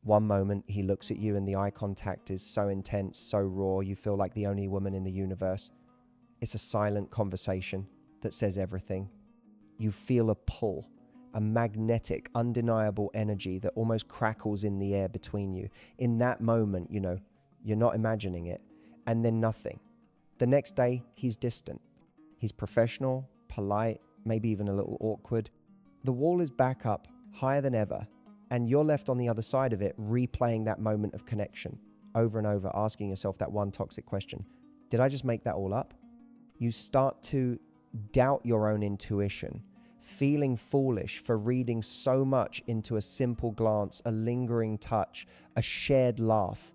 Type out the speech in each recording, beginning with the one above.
One moment he looks at you and the eye contact is so intense, so raw, you feel like the only woman in the universe. It's a silent conversation that says everything. You feel a pull, a magnetic, undeniable energy that almost crackles in the air between you. In that moment, you're not imagining it, and then nothing. The next day, he's distant. He's professional, polite, maybe even a little awkward. The wall is back up, higher than ever, and you're left on the other side of it, replaying that moment of connection over and over, asking yourself that one toxic question. Did I just make that all up? You start to doubt your own intuition, feeling foolish for reading so much into a simple glance, a lingering touch, a shared laugh.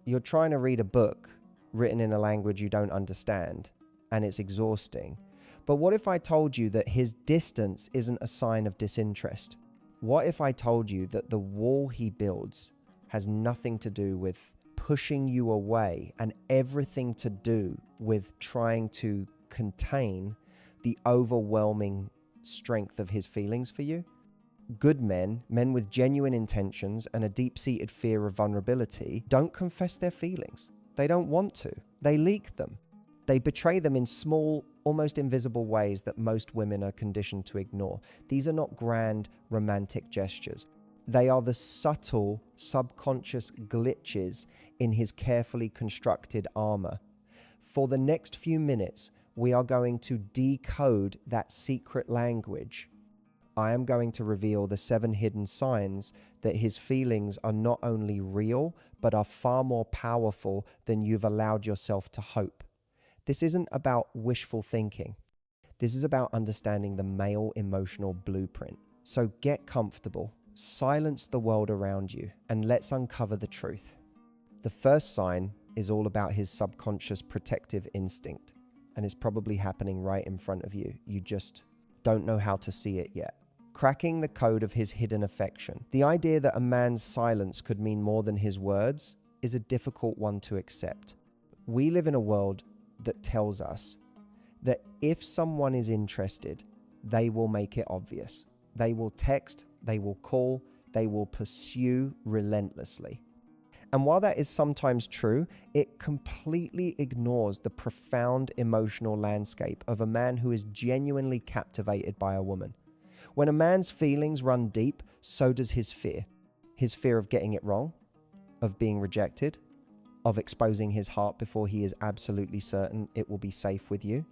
You're trying to read a book written in a language you don't understand, and it's exhausting. But what if I told you that his distance isn't a sign of disinterest? What if I told you that the wall he builds has nothing to do with pushing you away and everything to do with trying to contain the overwhelming strength of his feelings for you? Good men with genuine intentions and a deep-seated fear of vulnerability, don't confess their feelings. They don't want to. They leak them. They betray them in small, almost invisible ways that most women are conditioned to ignore. These are not grand romantic gestures. They are the subtle, subconscious glitches in his carefully constructed armor. For the next few minutes, we are going to decode that secret language. I am going to reveal the 7 hidden signs that his feelings are not only real, but are far more powerful than you've allowed yourself to hope. This isn't about wishful thinking. This is about understanding the male emotional blueprint. So get comfortable, silence the world around you, and let's uncover the truth. The first sign is all about his subconscious protective instinct, and it's probably happening right in front of you. You just don't know how to see it yet. Cracking the code of his hidden affection. The idea that a man's silence could mean more than his words is a difficult one to accept. We live in a world that tells us that if someone is interested, they will make it obvious. They will text, they will call, they will pursue relentlessly. And while that is sometimes true, it completely ignores the profound emotional landscape of a man who is genuinely captivated by a woman. When a man's feelings run deep, so does his fear. His fear of getting it wrong, of being rejected, of exposing his heart before he is absolutely certain it will be safe with you.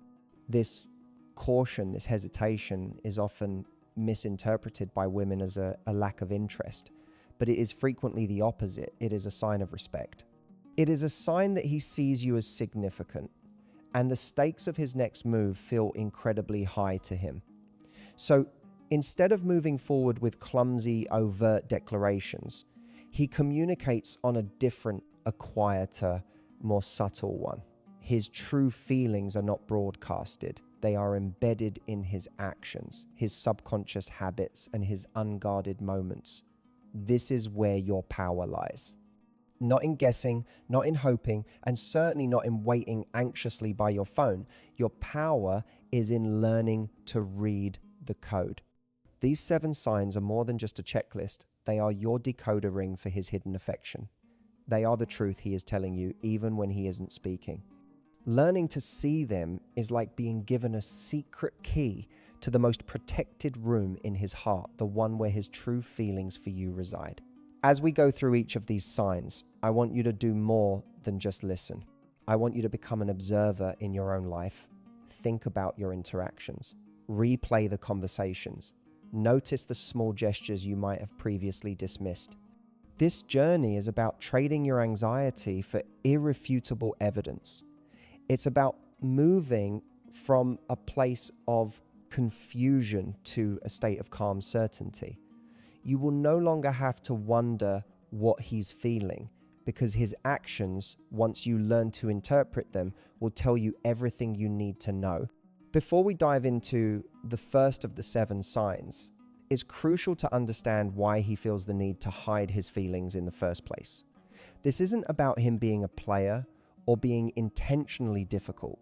This caution, this hesitation is often misinterpreted by women as a lack of interest, but it is frequently the opposite. It is a sign of respect. It is a sign that he sees you as significant, and the stakes of his next move feel incredibly high to him. So instead of moving forward with clumsy, overt declarations, he communicates on a quieter, more subtle one. His true feelings are not broadcasted. They are embedded in his actions, his subconscious habits, and his unguarded moments. This is where your power lies. Not in guessing, not in hoping, and certainly not in waiting anxiously by your phone. Your power is in learning to read the code. These 7 signs are more than just a checklist. They are your decoder ring for his hidden affection. They are the truth he is telling you, even when he isn't speaking. Learning to see them is like being given a secret key to the most protected room in his heart, the one where his true feelings for you reside. As we go through each of these signs, I want you to do more than just listen. I want you to become an observer in your own life. Think about your interactions. Replay the conversations. Notice the small gestures you might have previously dismissed. This journey is about trading your anxiety for irrefutable evidence. It's about moving from a place of confusion to a state of calm certainty. You will no longer have to wonder what he's feeling, because his actions, once you learn to interpret them, will tell you everything you need to know. Before we dive into the first of the 7 signs, it's crucial to understand why he feels the need to hide his feelings in the first place. This isn't about him being a player or being intentionally difficult.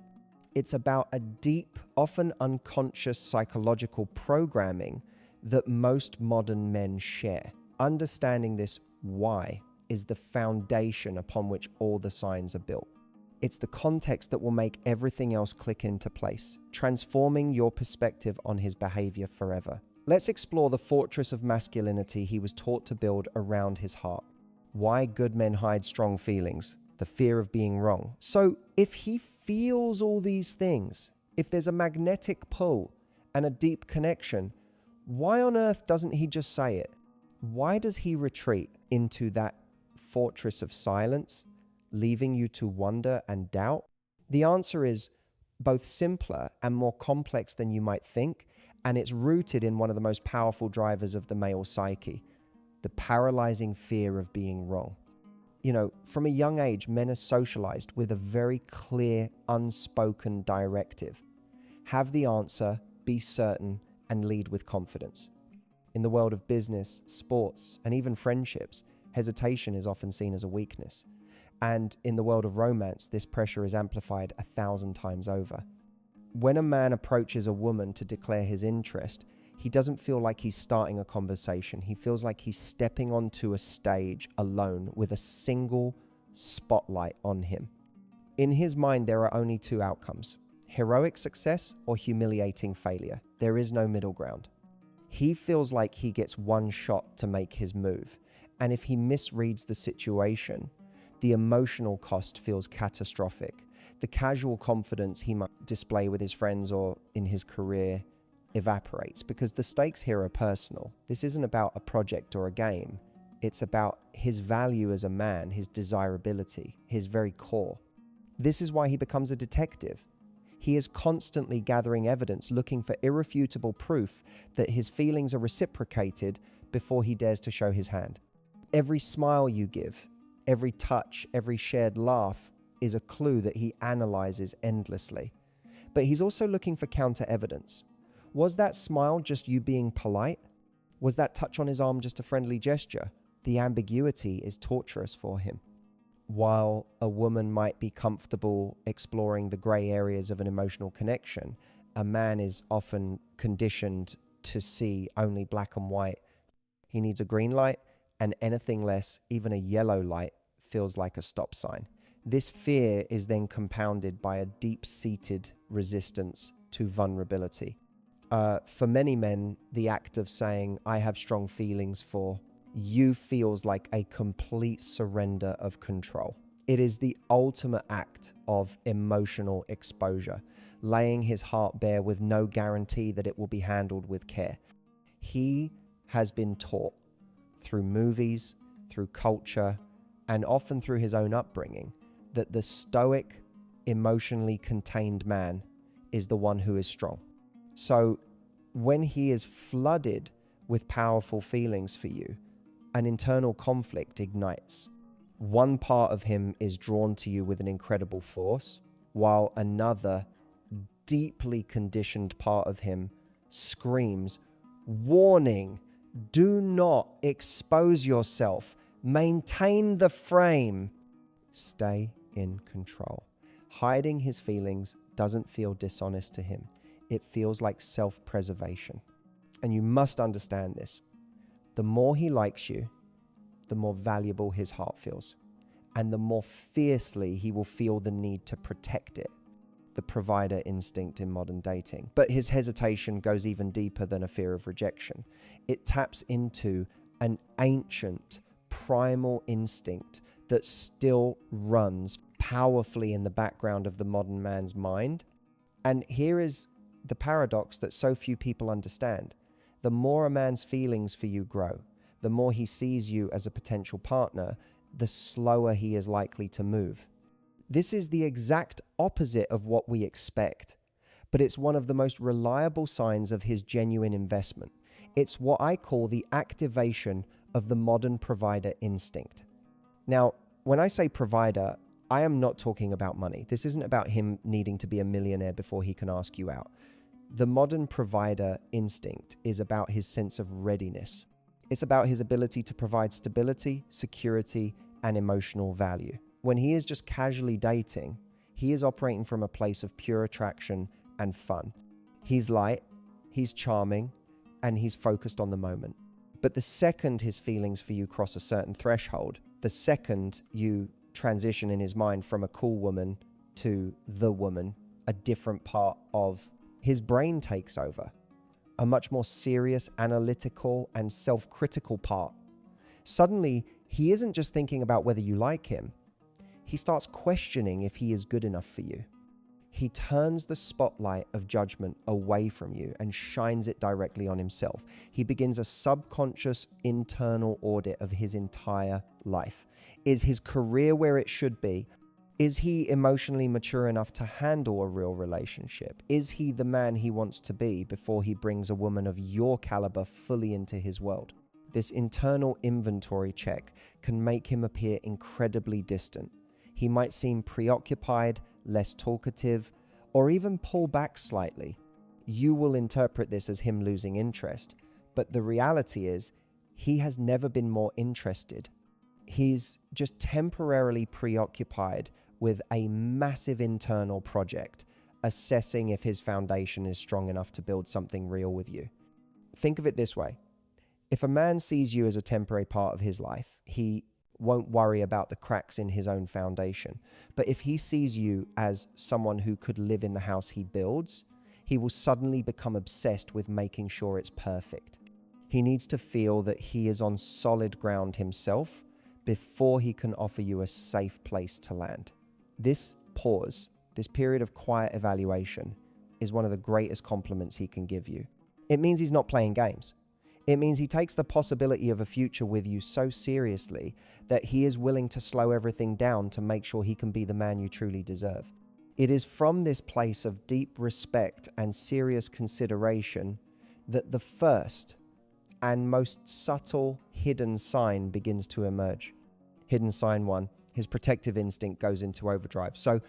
It's about a deep, often unconscious psychological programming that most modern men share. Understanding this why is the foundation upon which all the signs are built. It's the context that will make everything else click into place, transforming your perspective on his behavior forever. Let's explore the fortress of masculinity he was taught to build around his heart. Why good men hide strong feelings, the fear of being wrong. So if he feels all these things, if there's a magnetic pull and a deep connection, why on earth doesn't he just say it? Why does he retreat into that fortress of silence, leaving you to wonder and doubt? The answer is both simpler and more complex than you might think, and it's rooted in one of the most powerful drivers of the male psyche, the paralyzing fear of being wrong. You know, from a young age, men are socialized with a very clear, unspoken directive. Have the answer, be certain, and lead with confidence. In the world of business, sports, and even friendships, hesitation is often seen as a weakness. And in the world of romance, this pressure is amplified 1,000 times over. When a man approaches a woman to declare his interest, he doesn't feel like he's starting a conversation. He feels like he's stepping onto a stage alone with a single spotlight on him. In his mind, there are only two outcomes: heroic success or humiliating failure. There is no middle ground. He feels like he gets one shot to make his move. And if he misreads the situation, the emotional cost feels catastrophic. The casual confidence he might display with his friends or in his career evaporates, because the stakes here are personal. This isn't about a project or a game. It's about his value as a man, his desirability, his very core. This is why he becomes a detective. He is constantly gathering evidence, looking for irrefutable proof that his feelings are reciprocated before he dares to show his hand. Every smile you give, every touch, every shared laugh is a clue that he analyzes endlessly. But he's also looking for counter evidence. Was that smile just you being polite? Was that touch on his arm just a friendly gesture? The ambiguity is torturous for him. While a woman might be comfortable exploring the gray areas of an emotional connection, a man is often conditioned to see only black and white. He needs a green light, and anything less, even a yellow light, feels like a stop sign. This fear is then compounded by a deep-seated resistance to vulnerability. For many men, the act of saying, "I have strong feelings for you," feels like a complete surrender of control. It is the ultimate act of emotional exposure, laying his heart bare with no guarantee that it will be handled with care. He has been taught through movies, through culture, and often through his own upbringing, that the stoic, emotionally contained man is the one who is strong. So when he is flooded with powerful feelings for you, an internal conflict ignites. One part of him is drawn to you with an incredible force, while another deeply conditioned part of him screams, "Warning, do not expose yourself. Maintain the frame." Stay in control. Hiding his feelings doesn't feel dishonest to him. It feels like self-preservation. And you must understand this. The more he likes you, the more valuable his heart feels. And the more fiercely he will feel the need to protect it. The provider instinct in modern dating. But his hesitation goes even deeper than a fear of rejection. It taps into an ancient, primal instinct that still runs powerfully in the background of the modern man's mind. And here is the paradox that so few people understand. The more a man's feelings for you grow, the more he sees you as a potential partner, the slower he is likely to move. This is the exact opposite of what we expect, but it's one of the most reliable signs of his genuine investment. It's what I call the activation of the modern provider instinct. Now, when I say provider, I am not talking about money. This isn't about him needing to be a millionaire before he can ask you out. The modern provider instinct is about his sense of readiness. It's about his ability to provide stability, security, and emotional value. When he is just casually dating, he is operating from a place of pure attraction and fun. He's light, he's charming, and he's focused on the moment. But the second his feelings for you cross a certain threshold, the second you transition in his mind from a cool woman to the woman, a different part of his brain takes over, a much more serious, analytical, and self-critical part. Suddenly, he isn't just thinking about whether you like him. He starts questioning if he is good enough for you. He turns the spotlight of judgment away from you and shines it directly on himself. He begins a subconscious internal audit of his entire life. Is his career where it should be? Is he emotionally mature enough to handle a real relationship? Is he the man he wants to be before he brings a woman of your caliber fully into his world? This internal inventory check can make him appear incredibly distant. He might seem preoccupied, less talkative, or even pull back slightly. You will interpret this as him losing interest, but the reality is he has never been more interested. He's just temporarily preoccupied with a massive internal project, assessing if his foundation is strong enough to build something real with you. Think of it this way. If a man sees you as a temporary part of his life, he won't worry about the cracks in his own foundation. But if he sees you as someone who could live in the house he builds, he will suddenly become obsessed with making sure it's perfect. He needs to feel that he is on solid ground himself before he can offer you a safe place to land. This pause, this period of quiet evaluation, is one of the greatest compliments he can give you. It means he's not playing games. It means he takes the possibility of a future with you so seriously that he is willing to slow everything down to make sure he can be the man you truly deserve. It is from this place of deep respect and serious consideration that the first and most subtle hidden sign begins to emerge. Hidden sign 1, his protective instinct goes into overdrive. So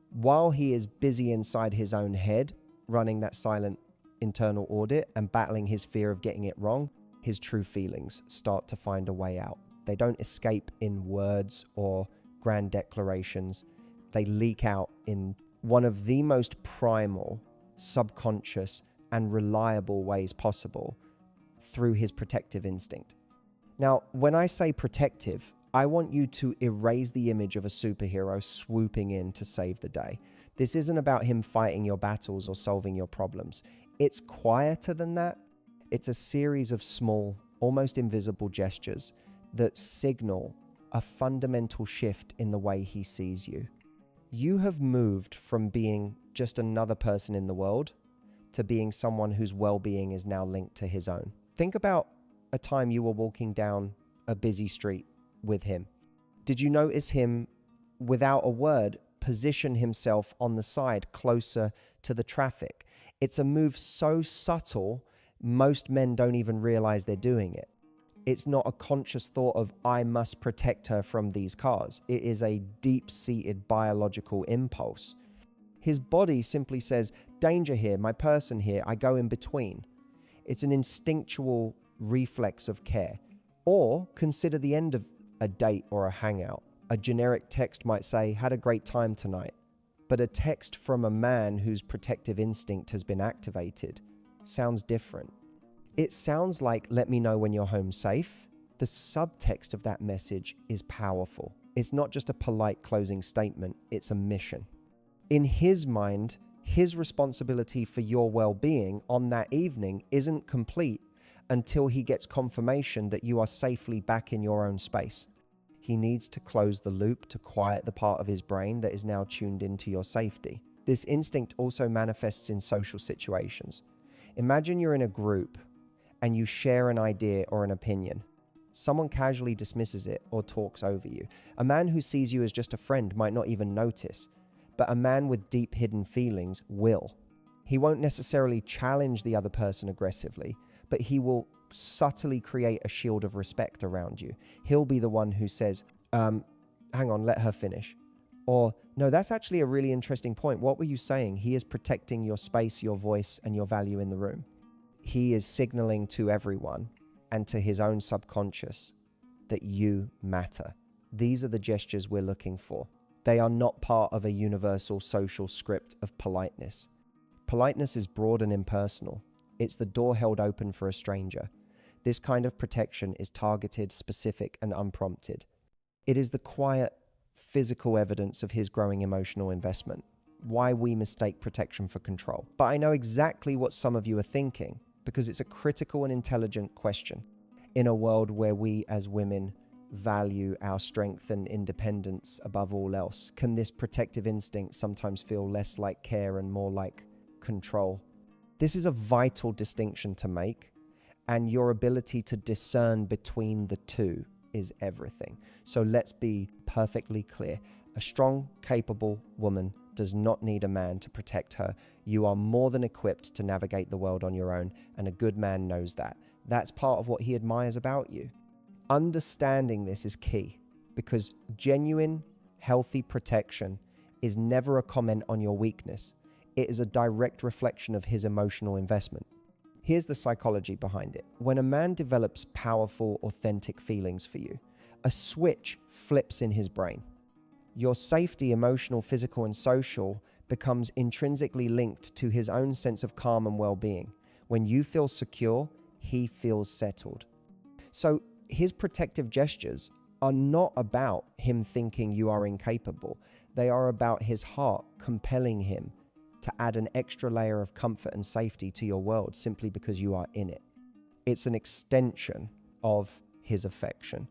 while he is busy inside his own head, running that silent internal audit and battling his fear of getting it wrong, his true feelings start to find a way out. They don't escape in words or grand declarations. They leak out in one of the most primal, subconscious, and reliable ways possible through his protective instinct. Now, when I say protective, I want you to erase the image of a superhero swooping in to save the day. This isn't about him fighting your battles or solving your problems. It's quieter than that. It's a series of small, almost invisible gestures that signal a fundamental shift in the way he sees you. You have moved from being just another person in the world to being someone whose well-being is now linked to his own. Think about a time you were walking down a busy street with him. Did you notice him, without a word, position himself on the side closer to the traffic? It's a move so subtle, most men don't even realize they're doing it. It's not a conscious thought of, I must protect her from these cars. It is a deep-seated biological impulse. His body simply says, danger here, my person here, I go in between. It's an instinctual reflex of care. Or consider the end of a date or a hangout. A generic text might say, had a great time tonight. But a text from a man whose protective instinct has been activated sounds different. It sounds like, let me know when you're home safe. The subtext of that message is powerful. It's not just a polite closing statement, it's a mission. In his mind, his responsibility for your well-being on that evening isn't complete until he gets confirmation that you are safely back in your own space. He needs to close the loop to quiet the part of his brain that is now tuned into your safety. This instinct also manifests in social situations. Imagine you're in a group and you share an idea or an opinion. Someone casually dismisses it or talks over you. A man who sees you as just a friend might not even notice, but a man with deep hidden feelings will. He won't necessarily challenge the other person aggressively, but he will subtly create a shield of respect around you. He'll be the one who says, hang on, let her finish. Or, no, that's actually a really interesting point. What were you saying? He is protecting your space, your voice, and your value in the room. He is signaling to everyone and to his own subconscious that you matter. These are the gestures we're looking for. They are not part of a universal social script of politeness. Politeness is broad and impersonal. It's the door held open for a stranger. This kind of protection is targeted, specific, and unprompted. It is the quiet, physical evidence of his growing emotional investment. Why we mistake protection for control. But I know exactly what some of you are thinking, because it's a critical and intelligent question. In a world where we as women value our strength and independence above all else, can this protective instinct sometimes feel less like care and more like control? This is a vital distinction to make, and your ability to discern between the two is everything. So let's be perfectly clear. A strong, capable woman does not need a man to protect her. You are more than equipped to navigate the world on your own, and a good man knows that. That's part of what he admires about you. Understanding this is key, because genuine, healthy protection is never a comment on your weakness. It is a direct reflection of his emotional investment. Here's the psychology behind it. When a man develops powerful, authentic feelings for you, a switch flips in his brain. Your safety, emotional, physical, and social, becomes intrinsically linked to his own sense of calm and well-being. When you feel secure, he feels settled. So his protective gestures are not about him thinking you are incapable. They are about his heart compelling him to add an extra layer of comfort and safety to your world simply because you are in it. It's an extension of his affection.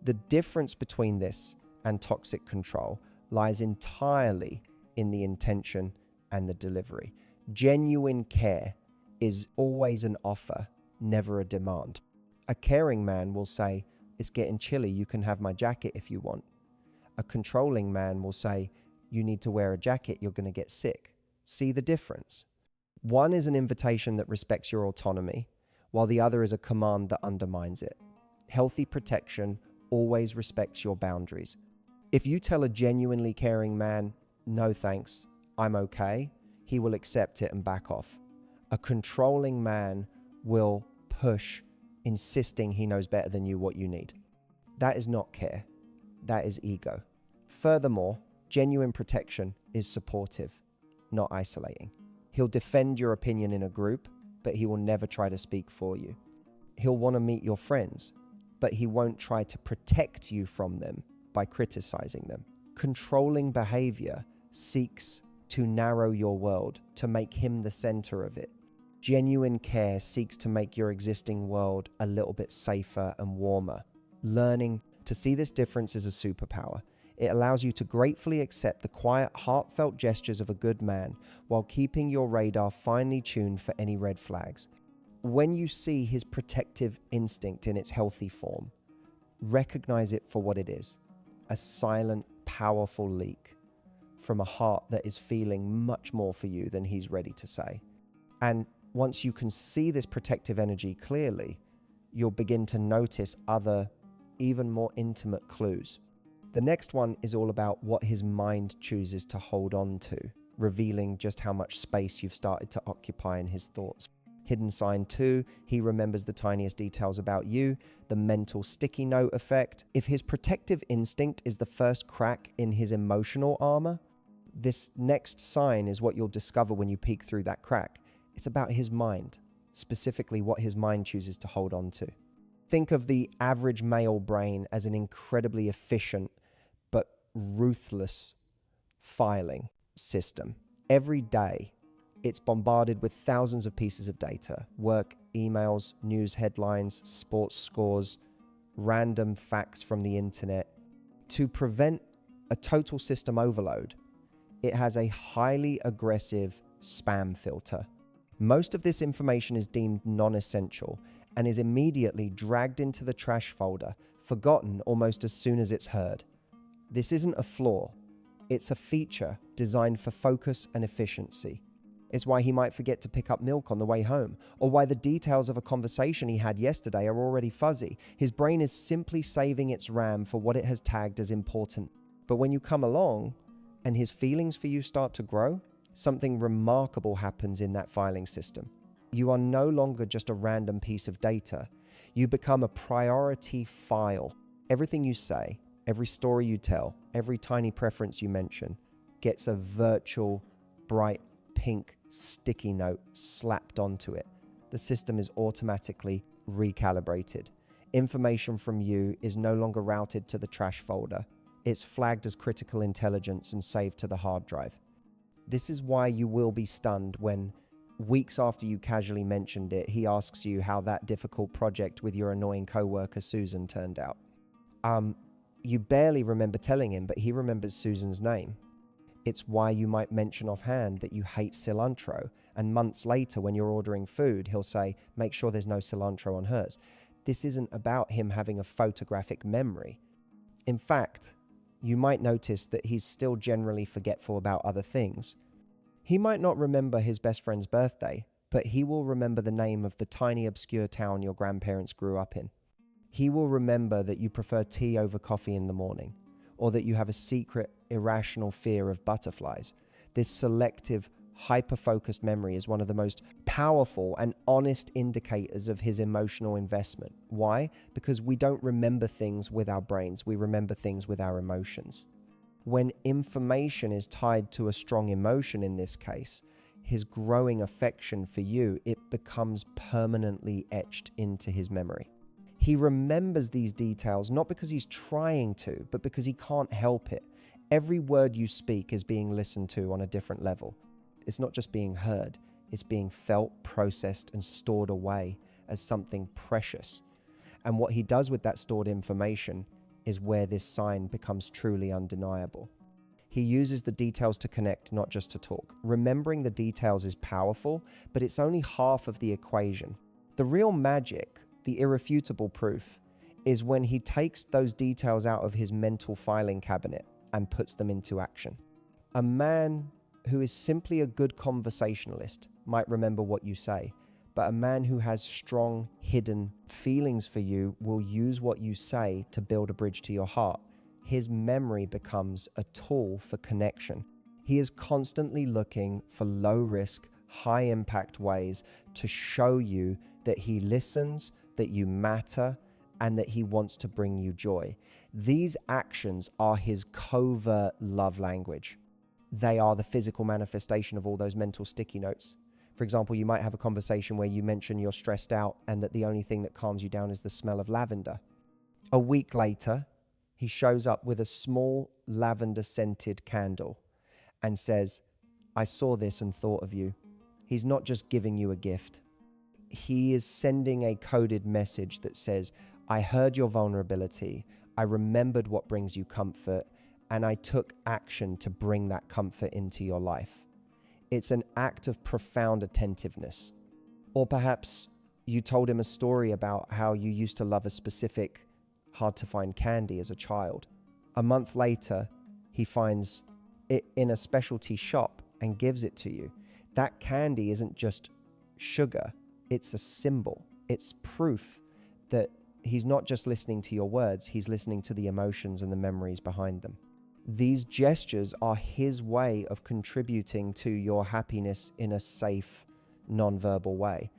The difference between this and toxic control lies entirely in the intention and the delivery. Genuine care is always an offer, never a demand. A caring man will say, "It's getting chilly, you can have my jacket if you want." A controlling man will say, "You need to wear a jacket, you're going to get sick." See the difference? One is an invitation that respects your autonomy, while the other is a command that undermines it. Healthy protection always respects your boundaries. If you tell a genuinely caring man, "No thanks, I'm okay," he will accept it and back off. A controlling man will push, insisting he knows better than you what you need. That is not care. That is ego. Furthermore, genuine protection is supportive, not isolating. He'll defend your opinion in a group, but he will never try to speak for you. He'll want to meet your friends, but he won't try to protect you from them by criticizing them. Controlling behavior seeks to narrow your world, to make him the center of it. Genuine care seeks to make your existing world a little bit safer and warmer. Learning to see this difference is a superpower. It allows you to gratefully accept the quiet, heartfelt gestures of a good man while keeping your radar finely tuned for any red flags. When you see his protective instinct in its healthy form, recognize it for what it is: a silent, powerful leak from a heart that is feeling much more for you than he's ready to say. And once you can see this protective energy clearly, you'll begin to notice other, even more intimate clues. The next one is all about what his mind chooses to hold on to, revealing just how much space you've started to occupy in his thoughts. Hidden sign 2, he remembers the tiniest details about you, the mental sticky note effect. If his protective instinct is the first crack in his emotional armor, this next sign is what you'll discover when you peek through that crack. It's about his mind, specifically what his mind chooses to hold on to. Think of the average male brain as an incredibly efficient but ruthless filing system. Every day, it's bombarded with thousands of pieces of data: work, emails, news headlines, sports scores, random facts from the internet. To prevent a total system overload, it has a highly aggressive spam filter. Most of this information is deemed non-essential and is immediately dragged into the trash folder, forgotten almost as soon as it's heard. This isn't a flaw. It's a feature designed for focus and efficiency. It's why he might forget to pick up milk on the way home, or why the details of a conversation he had yesterday are already fuzzy. His brain is simply saving its RAM for what it has tagged as important. But when you come along and his feelings for you start to grow, something remarkable happens in that filing system. You are no longer just a random piece of data. You become a priority file. Everything you say, every story you tell, every tiny preference you mention gets a virtual, bright, pink sticky note slapped onto it. The system is automatically recalibrated. Information from you is no longer routed to the trash folder. It's flagged as critical intelligence and saved to the hard drive. This is why you will be stunned when, weeks after you casually mentioned it, he asks you how that difficult project with your annoying coworker Susan turned out. You barely remember telling him, but he remembers Susan's name. It's why you might mention offhand that you hate cilantro, and months later when you're ordering food, he'll say, make sure there's no cilantro on hers. This isn't about him having a photographic memory. In fact, you might notice that he's still generally forgetful about other things. He might not remember his best friend's birthday, but he will remember the name of the tiny obscure town your grandparents grew up in. He will remember that you prefer tea over coffee in the morning, or that you have a secret, irrational fear of butterflies. This selective, hyper-focused memory is one of the most powerful and honest indicators of his emotional investment. Why? Because we don't remember things with our brains, we remember things with our emotions. When information is tied to a strong emotion, in this case, his growing affection for you, it becomes permanently etched into his memory. He remembers these details not because he's trying to, but because he can't help it. Every word you speak is being listened to on a different level. It's not just being heard, it's being felt, processed, and stored away as something precious. And what he does with that stored information is where this sign becomes truly undeniable. He uses the details to connect, not just to talk. Remembering the details is powerful, but it's only half of the equation. The real magic, the irrefutable proof, is when he takes those details out of his mental filing cabinet and puts them into action. A man who is simply a good conversationalist might remember what you say, but a man who has strong, hidden feelings for you will use what you say to build a bridge to your heart. His memory becomes a tool for connection. He is constantly looking for low-risk, high-impact ways to show you that he listens, that you matter, and that he wants to bring you joy. These actions are his covert love language. They are the physical manifestation of all those mental sticky notes. For example, you might have a conversation where you mention you're stressed out and that the only thing that calms you down is the smell of lavender. A week later, he shows up with a small lavender-scented candle and says, I saw this and thought of you. He's not just giving you a gift. He is sending a coded message that says, I heard your vulnerability, I remembered what brings you comfort, and I took action to bring that comfort into your life. It's an act of profound attentiveness. Or perhaps you told him a story about how you used to love a specific hard-to-find candy as a child. A month later, he finds it in a specialty shop and gives it to you. That candy isn't just sugar, it's a symbol. It's proof that he's not just listening to your words, he's listening to the emotions and the memories behind them. These gestures are his way of contributing to your happiness in a safe, non-verbal way.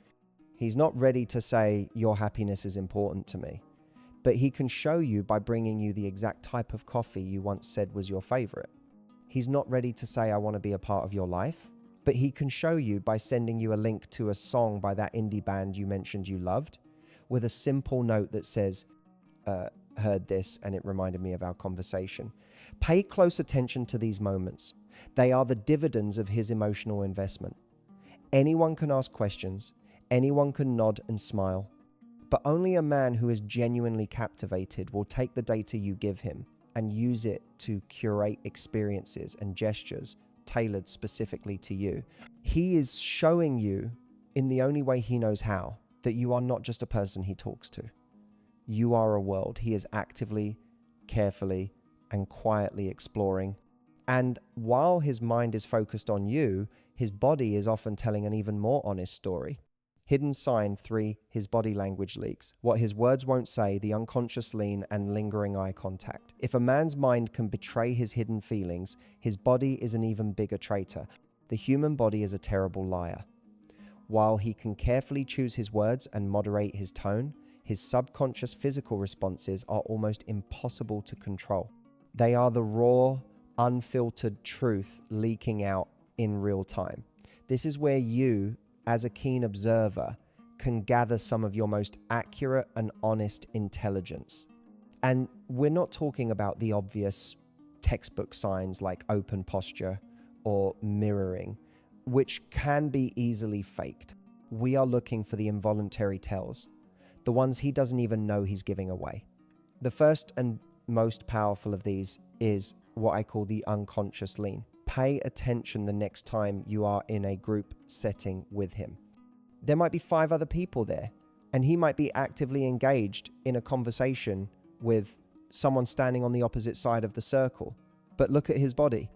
He's not ready to say, your happiness is important to me, but he can show you by bringing you the exact type of coffee you once said was your favorite. He's not ready to say, I want to be a part of your life, but he can show you by sending you a link to a song by that indie band you mentioned you loved, with a simple note that says, heard this and it reminded me of our conversation. Pay close attention to these moments. They are the dividends of his emotional investment. Anyone can ask questions, anyone can nod and smile, but only a man who is genuinely captivated will take the data you give him and use it to curate experiences and gestures tailored specifically to you. He is showing you, in the only way he knows how, that you are not just a person he talks to. You are a world he is actively, carefully, and quietly exploring. And while his mind is focused on you, his body is often telling an even more honest story. Hidden sign 3, his body language leaks. What his words won't say, the unconscious lean and lingering eye contact. If a man's mind can betray his hidden feelings, his body is an even bigger traitor. The human body is a terrible liar. While he can carefully choose his words and moderate his tone, his subconscious physical responses are almost impossible to control. They are the raw, unfiltered truth leaking out in real time. This is where you, as a keen observer, can gather some of your most accurate and honest intelligence. And we're not talking about the obvious textbook signs like open posture or mirroring, which can be easily faked. We are looking for the involuntary tells, the ones he doesn't even know he's giving away. The first and most powerful of these is what I call the unconscious lean. Pay attention the next time you are in a group setting with him. There might be 5 other people there, and he might be actively engaged in a conversation with someone standing on the opposite side of the circle. But look at his body.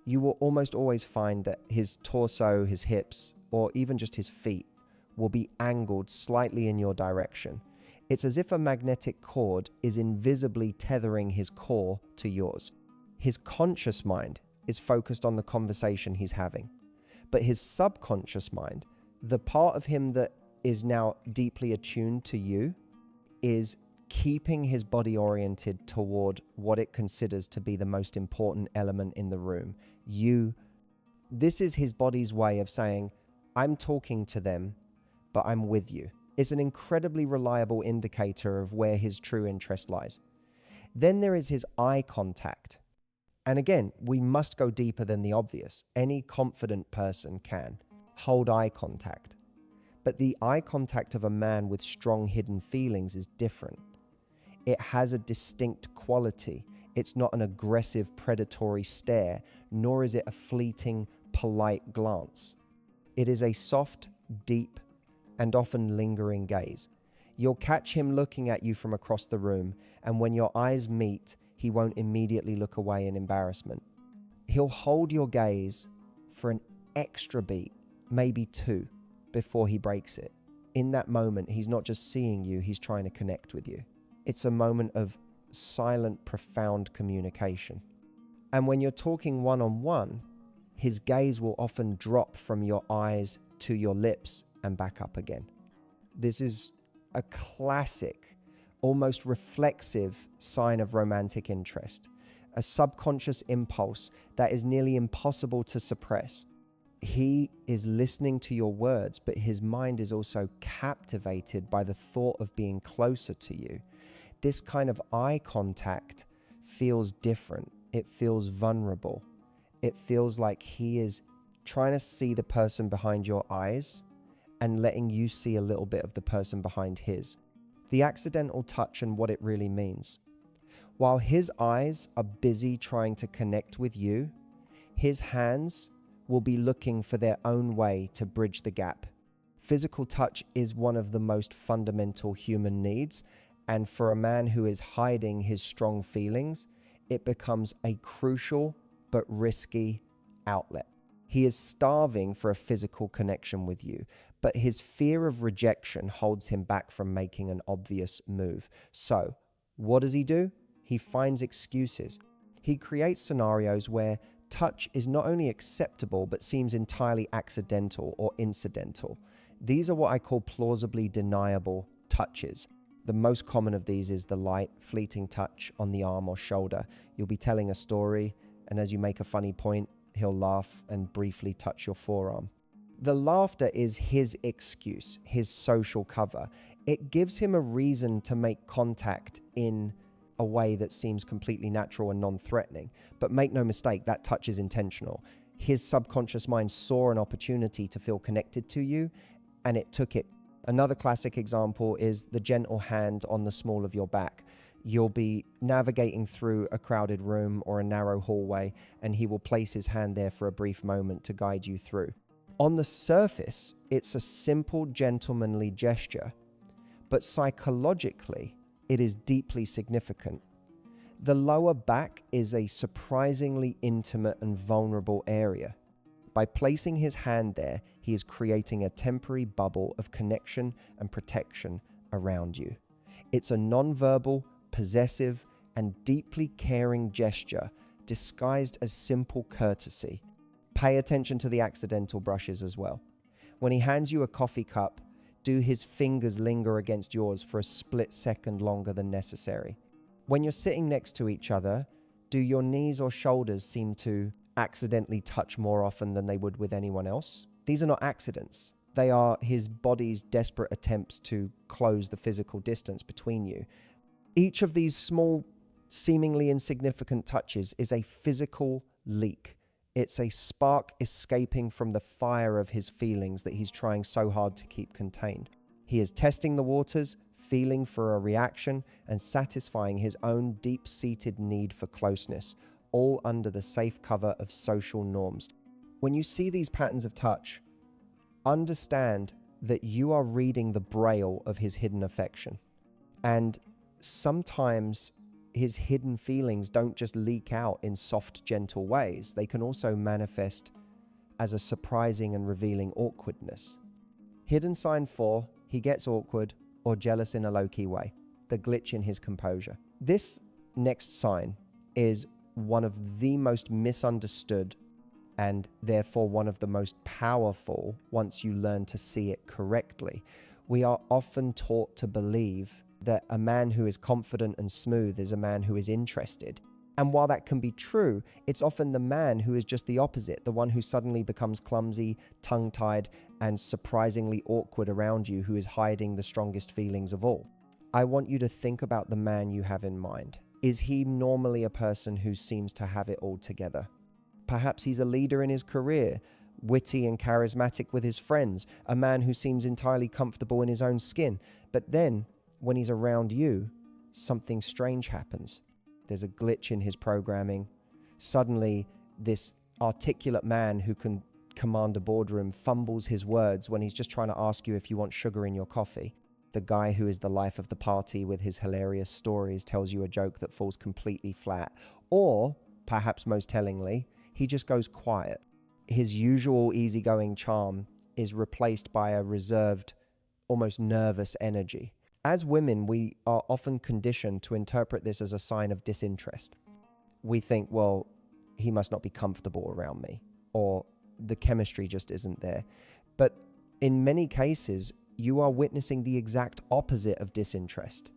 You will almost always find that his torso, his hips, or even just his feet will be angled slightly in your direction. It's as if a magnetic cord is invisibly tethering his core to yours. His conscious mind is focused on the conversation he's having, but his subconscious mind, the part of him that is now deeply attuned to you, is keeping his body oriented toward what it considers to be the most important element in the room. You. This is his body's way of saying, I'm talking to them, but I'm with you. It's an incredibly reliable indicator of where his true interest lies. Then there is his eye contact. And again, we must go deeper than the obvious. Any confident person can hold eye contact. But the eye contact of a man with strong hidden feelings is different. It has a distinct quality. It's not an aggressive, predatory stare, nor is it a fleeting, polite glance. It is a soft, deep, and often lingering gaze. You'll catch him looking at you from across the room, and when your eyes meet, he won't immediately look away in embarrassment. He'll hold your gaze for an extra beat, maybe 2, before he breaks it. In that moment, he's not just seeing you, he's trying to connect with you. It's a moment of silent, profound communication. And when you're talking one-on-one, his gaze will often drop from your eyes to your lips and back up again. This is a classic, almost reflexive sign of romantic interest, a subconscious impulse that is nearly impossible to suppress. He is listening to your words, but his mind is also captivated by the thought of being closer to you. This kind of eye contact feels different. It feels vulnerable. It feels like he is trying to see the person behind your eyes and letting you see a little bit of the person behind his. The accidental touch and what it really means. While his eyes are busy trying to connect with you, his hands will be looking for their own way to bridge the gap. Physical touch is one of the most fundamental human needs, and for a man who is hiding his strong feelings, it becomes a crucial but risky outlet. He is starving for a physical connection with you, but his fear of rejection holds him back from making an obvious move. So, what does he do? He finds excuses. He creates scenarios where touch is not only acceptable, but seems entirely accidental or incidental. These are what I call plausibly deniable touches. The most common of these is the light, fleeting touch on the arm or shoulder. You'll be telling a story, and as you make a funny point, he'll laugh and briefly touch your forearm. The laughter is his excuse, his social cover. It gives him a reason to make contact in a way that seems completely natural and non-threatening. But make no mistake, that touch is intentional. His subconscious mind saw an opportunity to feel connected to you, and it took it. Another classic example is the gentle hand on the small of your back. You'll be navigating through a crowded room or a narrow hallway, and he will place his hand there for a brief moment to guide you through. On the surface, it's a simple, gentlemanly gesture, but psychologically, it is deeply significant. The lower back is a surprisingly intimate and vulnerable area. By placing his hand there, he is creating a temporary bubble of connection and protection around you. It's a non-verbal, possessive, and deeply caring gesture disguised as simple courtesy. Pay attention to the accidental brushes as well. When he hands you a coffee cup, do his fingers linger against yours for a split second longer than necessary? When you're sitting next to each other, do your knees or shoulders seem to accidentally touch more often than they would with anyone else? These are not accidents. They are his body's desperate attempts to close the physical distance between you. Each of these small, seemingly insignificant touches is a physical leak. It's a spark escaping from the fire of his feelings that he's trying so hard to keep contained. He is testing the waters, feeling for a reaction, and satisfying his own deep-seated need for closeness, all under the safe cover of social norms. When you see these patterns of touch, understand that you are reading the braille of his hidden affection. And sometimes his hidden feelings don't just leak out in soft, gentle ways. They can also manifest as a surprising and revealing awkwardness. Hidden sign 4, he gets awkward or jealous in a low-key way, the glitch in his composure. This next sign is one of the most misunderstood and therefore one of the most powerful once you learn to see it correctly. We are often taught to believe that a man who is confident and smooth is a man who is interested. And while that can be true, it's often the man who is just the opposite, the one who suddenly becomes clumsy, tongue-tied, and surprisingly awkward around you, who is hiding the strongest feelings of all. I want you to think about the man you have in mind. Is he normally a person who seems to have it all together? Perhaps he's a leader in his career, witty and charismatic with his friends, a man who seems entirely comfortable in his own skin. But then, when he's around you, something strange happens. There's a glitch in his programming. Suddenly, this articulate man who can command a boardroom fumbles his words when he's just trying to ask you if you want sugar in your coffee. The guy who is the life of the party with his hilarious stories tells you a joke that falls completely flat. Or, perhaps most tellingly, he just goes quiet. His usual easygoing charm is replaced by a reserved, almost nervous energy. As women, we are often conditioned to interpret this as a sign of disinterest. We think, well, he must not be comfortable around me, or the chemistry just isn't there. But in many cases, you are witnessing the exact opposite of disinterest.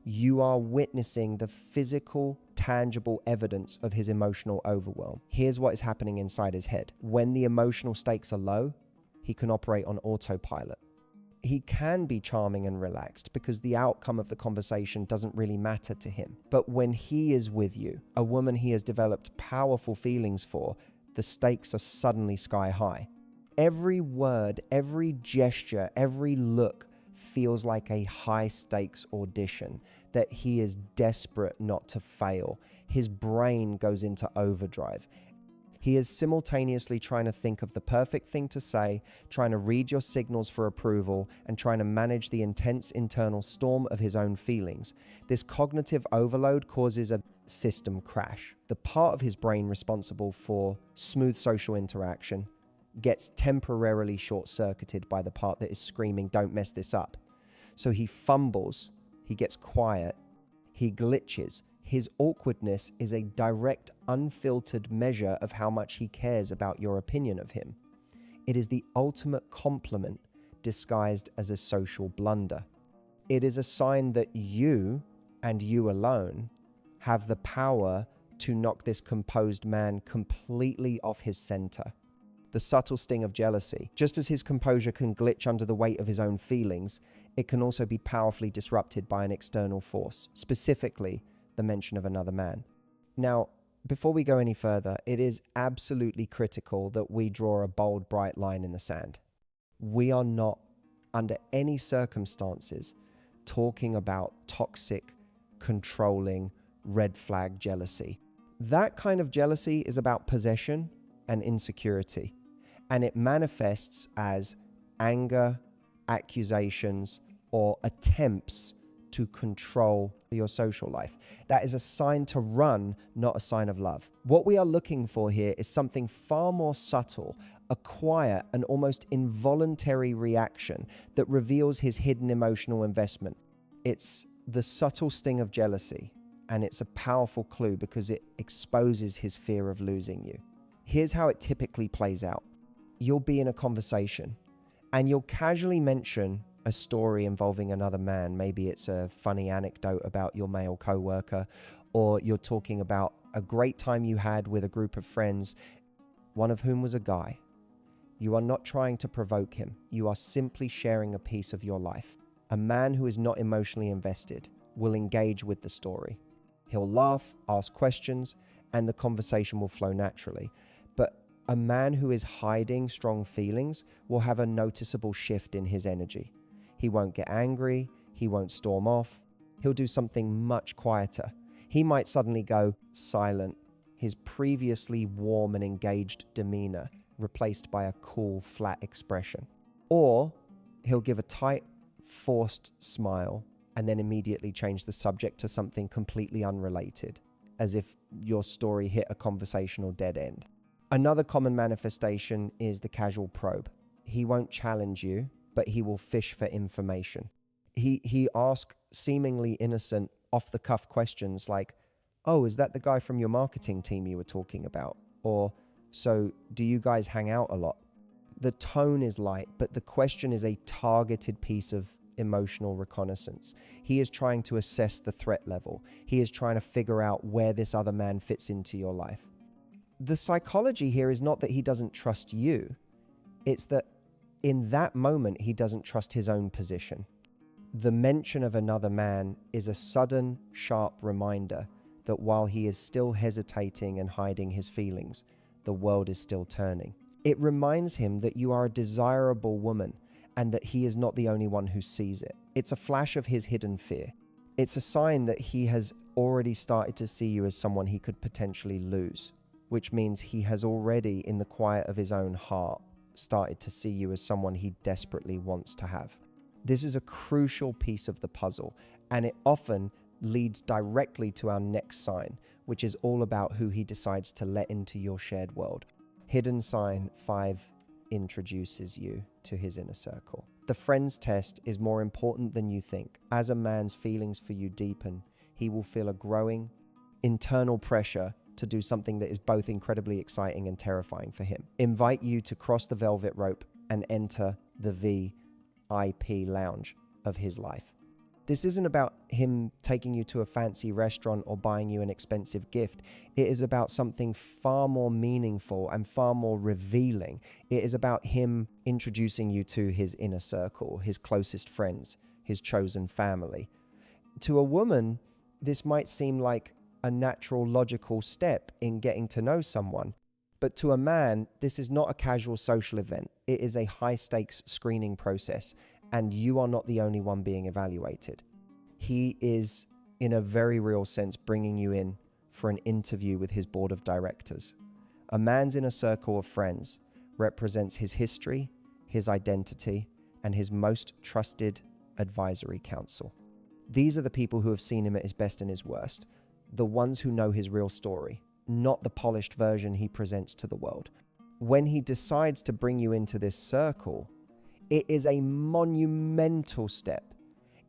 You are witnessing the physical, tangible evidence of his emotional overwhelm. Here's what is happening inside his head. When the emotional stakes are low, he can operate on autopilot. He can be charming and relaxed because the outcome of the conversation doesn't really matter to him. But when he is with you, a woman he has developed powerful feelings for, the stakes are suddenly sky high. Every word, every gesture, every look feels like a high-stakes audition that he is desperate not to fail. His brain goes into overdrive. He is simultaneously trying to think of the perfect thing to say, trying to read your signals for approval, and trying to manage the intense internal storm of his own feelings. This cognitive overload causes a system crash. The part of his brain responsible for smooth social interaction gets temporarily short-circuited by the part that is screaming, "Don't mess this up." So he fumbles, he gets quiet, he glitches. His awkwardness is a direct, unfiltered measure of how much he cares about your opinion of him. It is the ultimate compliment disguised as a social blunder. It is a sign that you, and you alone, have the power to knock this composed man completely off his center. The subtle sting of jealousy. Just as his composure can glitch under the weight of his own feelings, it can also be powerfully disrupted by an external force, specifically the mention of another man. Now, before we go any further, it is absolutely critical that we draw a bold, bright line in the sand. We are not, under any circumstances, talking about toxic, controlling, red flag jealousy. That kind of jealousy is about possession and insecurity, and it manifests as anger, accusations, or attempts to control your social life. That is a sign to run, not a sign of love. What we are looking for here is something far more subtle, a quiet and almost involuntary reaction that reveals his hidden emotional investment. It's the subtle sting of jealousy, and it's a powerful clue because it exposes his fear of losing you. Here's how it typically plays out. You'll be in a conversation and you'll casually mention a story involving another man. Maybe it's a funny anecdote about your male coworker, or you're talking about a great time you had with a group of friends, one of whom was a guy. You are not trying to provoke him. You are simply sharing a piece of your life. A man who is not emotionally invested will engage with the story. He'll laugh, ask questions, and the conversation will flow naturally. But a man who is hiding strong feelings will have a noticeable shift in his energy. He won't get angry. He won't storm off. He'll do something much quieter. He might suddenly go silent, his previously warm and engaged demeanor replaced by a cool, flat expression. Or he'll give a tight, forced smile and then immediately change the subject to something completely unrelated, as if your story hit a conversational dead end. Another common manifestation is the casual probe. He won't challenge you, but he will fish for information. He asks seemingly innocent, off-the-cuff questions like, "Oh, is that the guy from your marketing team you were talking about?" Or, "So, do you guys hang out a lot?" The tone is light, but the question is a targeted piece of emotional reconnaissance. He is trying to assess the threat level. He is trying to figure out where this other man fits into your life. The psychology here is not that he doesn't trust you. It's that in that moment, he doesn't trust his own position. The mention of another man is a sudden, sharp reminder that while he is still hesitating and hiding his feelings, the world is still turning. It reminds him that you are a desirable woman and that he is not the only one who sees it. It's a flash of his hidden fear. It's a sign that he has already started to see you as someone he could potentially lose, which means he has already, in the quiet of his own heart, started to see you as someone he desperately wants to have. This is a crucial piece of the puzzle, and it often leads directly to our next sign, which is all about who he decides to let into your shared world. Hidden sign 5 introduces you to his inner circle. The friends test is more important than you think. As a man's feelings for you deepen, he will feel a growing internal pressure to do something that is both incredibly exciting and terrifying for him. Invite you to cross the velvet rope and enter the VIP lounge of his life. This isn't about him taking you to a fancy restaurant or buying you an expensive gift. It is about something far more meaningful and far more revealing. It is about him introducing you to his inner circle, his closest friends, his chosen family. To a woman, this might seem like a natural, logical step in getting to know someone. But to a man, this is not a casual social event. It is a high-stakes screening process, and you are not the only one being evaluated. He is, in a very real sense, bringing you in for an interview with his board of directors. A man's inner circle of friends represents his history, his identity, and his most trusted advisory council. These are the people who have seen him at his best and his worst, the ones who know his real story, not the polished version he presents to the world. When he decides to bring you into this circle, it is a monumental step.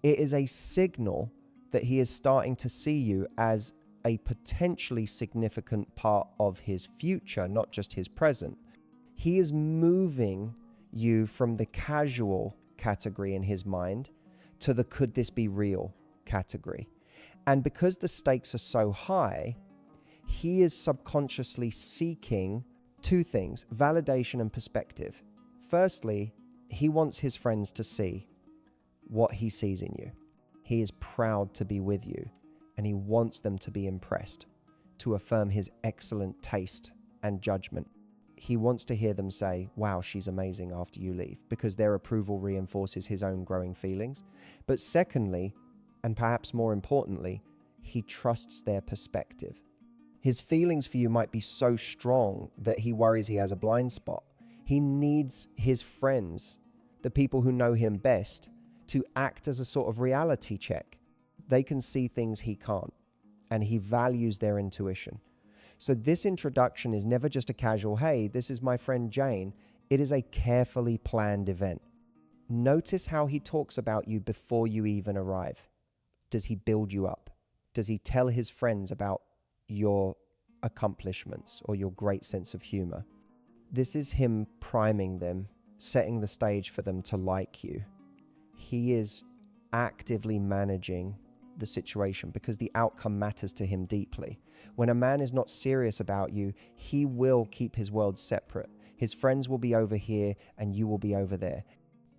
It is a signal that he is starting to see you as a potentially significant part of his future, not just his present. He is moving you from the casual category in his mind to the could this be real category. And because the stakes are so high, he is subconsciously seeking two things: validation and perspective. Firstly, he wants his friends to see what he sees in you. He is proud to be with you, and he wants them to be impressed, to affirm his excellent taste and judgment. He wants to hear them say, "Wow, she's amazing," after you leave, because their approval reinforces his own growing feelings. But secondly, and perhaps more importantly, he trusts their perspective. His feelings for you might be so strong that he worries he has a blind spot. He needs his friends, the people who know him best, to act as a sort of reality check. They can see things he can't, and he values their intuition. So this introduction is never just a casual, "Hey, this is my friend Jane." It is a carefully planned event. Notice how he talks about you before you even arrive. Does he build you up? Does he tell his friends about your accomplishments or your great sense of humor? This is him priming them, setting the stage for them to like you. He is actively managing the situation because the outcome matters to him deeply. When a man is not serious about you, he will keep his world separate. His friends will be over here and you will be over there.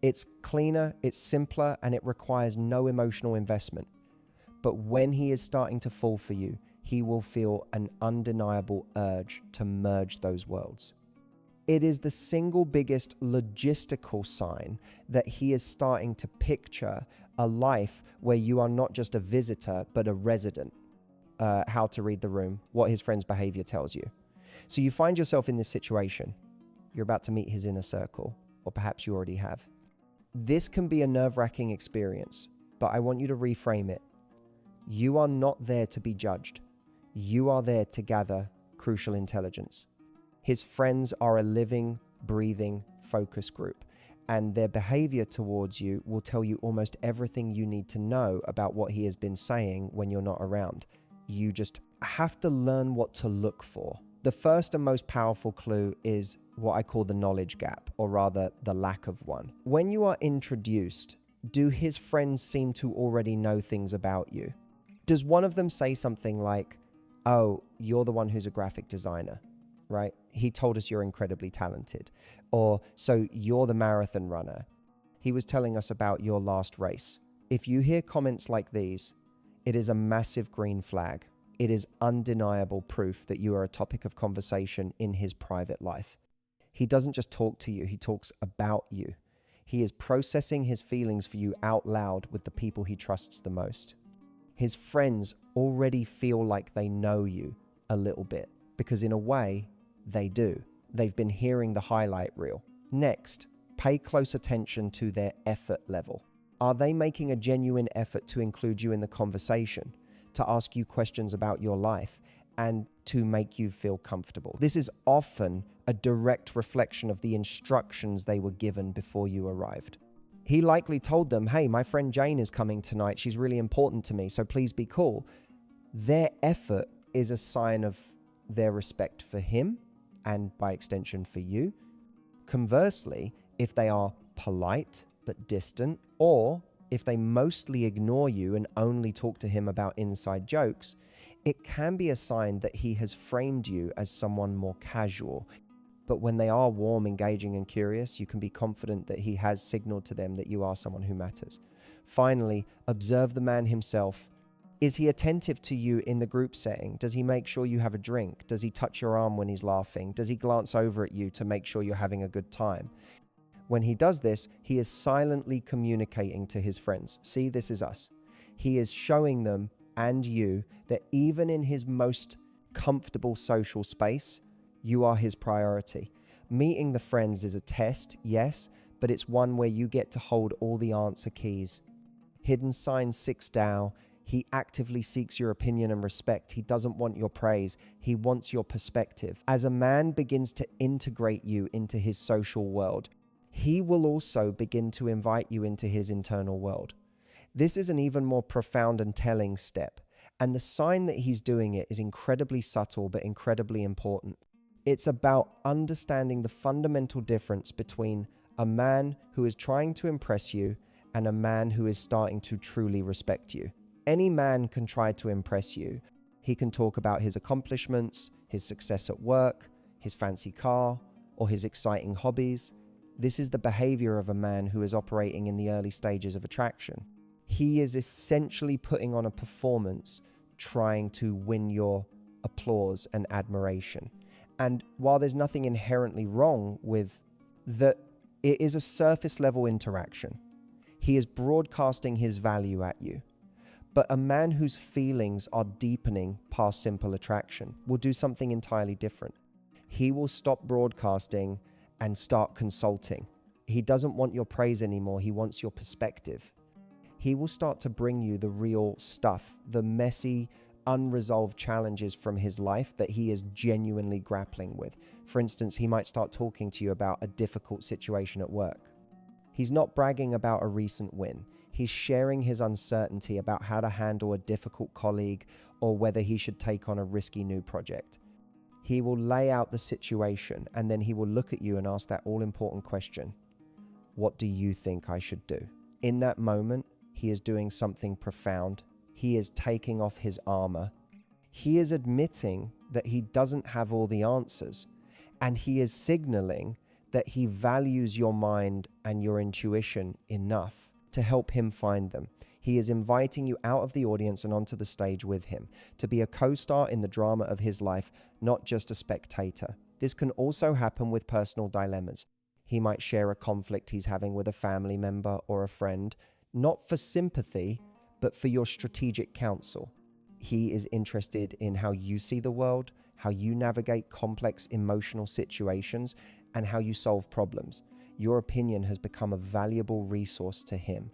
It's cleaner, it's simpler, and it requires no emotional investment. But when he is starting to fall for you, he will feel an undeniable urge to merge those worlds. It is the single biggest logistical sign that he is starting to picture a life where you are not just a visitor, but a resident. How to read the room, what his friend's behavior tells you. So you find yourself in this situation. You're about to meet his inner circle, or perhaps you already have. This can be a nerve-wracking experience, but I want you to reframe it. You are not there to be judged. You are there to gather crucial intelligence. His friends are a living, breathing focus group, and their behavior towards you will tell you almost everything you need to know about what he has been saying when you're not around. You just have to learn what to look for. The first and most powerful clue is what I call the knowledge gap, or rather the lack of one. When you are introduced, do his friends seem to already know things about you? Does one of them say something like, "Oh, you're the one who's a graphic designer, right? He told us you're incredibly talented." Or, "So you're the marathon runner. He was telling us about your last race." If you hear comments like these, it is a massive green flag. It is undeniable proof that you are a topic of conversation in his private life. He doesn't just talk to you, he talks about you. He is processing his feelings for you out loud with the people he trusts the most. His friends already feel like they know you a little bit, because in a way, they do. They've been hearing the highlight reel. Next, pay close attention to their effort level. Are they making a genuine effort to include you in the conversation, to ask you questions about your life, and to make you feel comfortable? This is often a direct reflection of the instructions they were given before you arrived. He likely told them, "Hey, my friend Jane is coming tonight. She's really important to me, so please be cool." Their effort is a sign of their respect for him, and by extension for you. Conversely, if they are polite but distant, or if they mostly ignore you and only talk to him about inside jokes, it can be a sign that he has framed you as someone more casual. But when they are warm, engaging, and curious, you can be confident that he has signaled to them that you are someone who matters. Finally, observe the man himself. Is he attentive to you in the group setting? Does he make sure you have a drink? Does he touch your arm when he's laughing? Does he glance over at you to make sure you're having a good time? When he does this, he is silently communicating to his friends. See, this is us. He is showing them and you that even in his most comfortable social space, you are his priority. Meeting the friends is a test, yes, but it's one where you get to hold all the answer keys. Hidden sign 6 Tao. He actively seeks your opinion and respect. He doesn't want your praise. He wants your perspective. As a man begins to integrate you into his social world, he will also begin to invite you into his internal world. This is an even more profound and telling step, and the sign that he's doing it is incredibly subtle but incredibly important. It's about understanding the fundamental difference between a man who is trying to impress you and a man who is starting to truly respect you. Any man can try to impress you. He can talk about his accomplishments, his success at work, his fancy car, or his exciting hobbies. This is the behavior of a man who is operating in the early stages of attraction. He is essentially putting on a performance, trying to win your applause and admiration. And while there's nothing inherently wrong with that, it is a surface level interaction. He is broadcasting his value at you. But a man whose feelings are deepening past simple attraction will do something entirely different. He will stop broadcasting and start consulting. He doesn't want your praise anymore. He wants your perspective. He will start to bring you the real stuff, the messy, unresolved challenges from his life that he is genuinely grappling with. For instance, he might start talking to you about a difficult situation at work. He's not bragging about a recent win. He's sharing his uncertainty about how to handle a difficult colleague or whether he should take on a risky new project. He will lay out the situation and then he will look at you and ask that all-important question: what do you think I should do? In that moment, he is doing something profound. He is taking off his armor. He is admitting that he doesn't have all the answers. And he is signaling that he values your mind and your intuition enough to help him find them. He is inviting you out of the audience and onto the stage with him to be a co-star in the drama of his life, not just a spectator. This can also happen with personal dilemmas. He might share a conflict he's having with a family member or a friend, not for sympathy, but for your strategic counsel. He is interested in how you see the world, how you navigate complex emotional situations, and how you solve problems. Your opinion has become a valuable resource to him.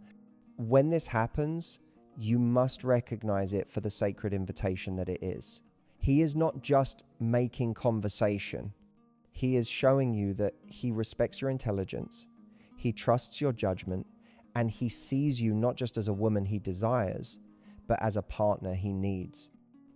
When this happens, you must recognize it for the sacred invitation that it is. He is not just making conversation. He is showing you that he respects your intelligence, he trusts your judgment, and he sees you not just as a woman he desires, but as a partner he needs.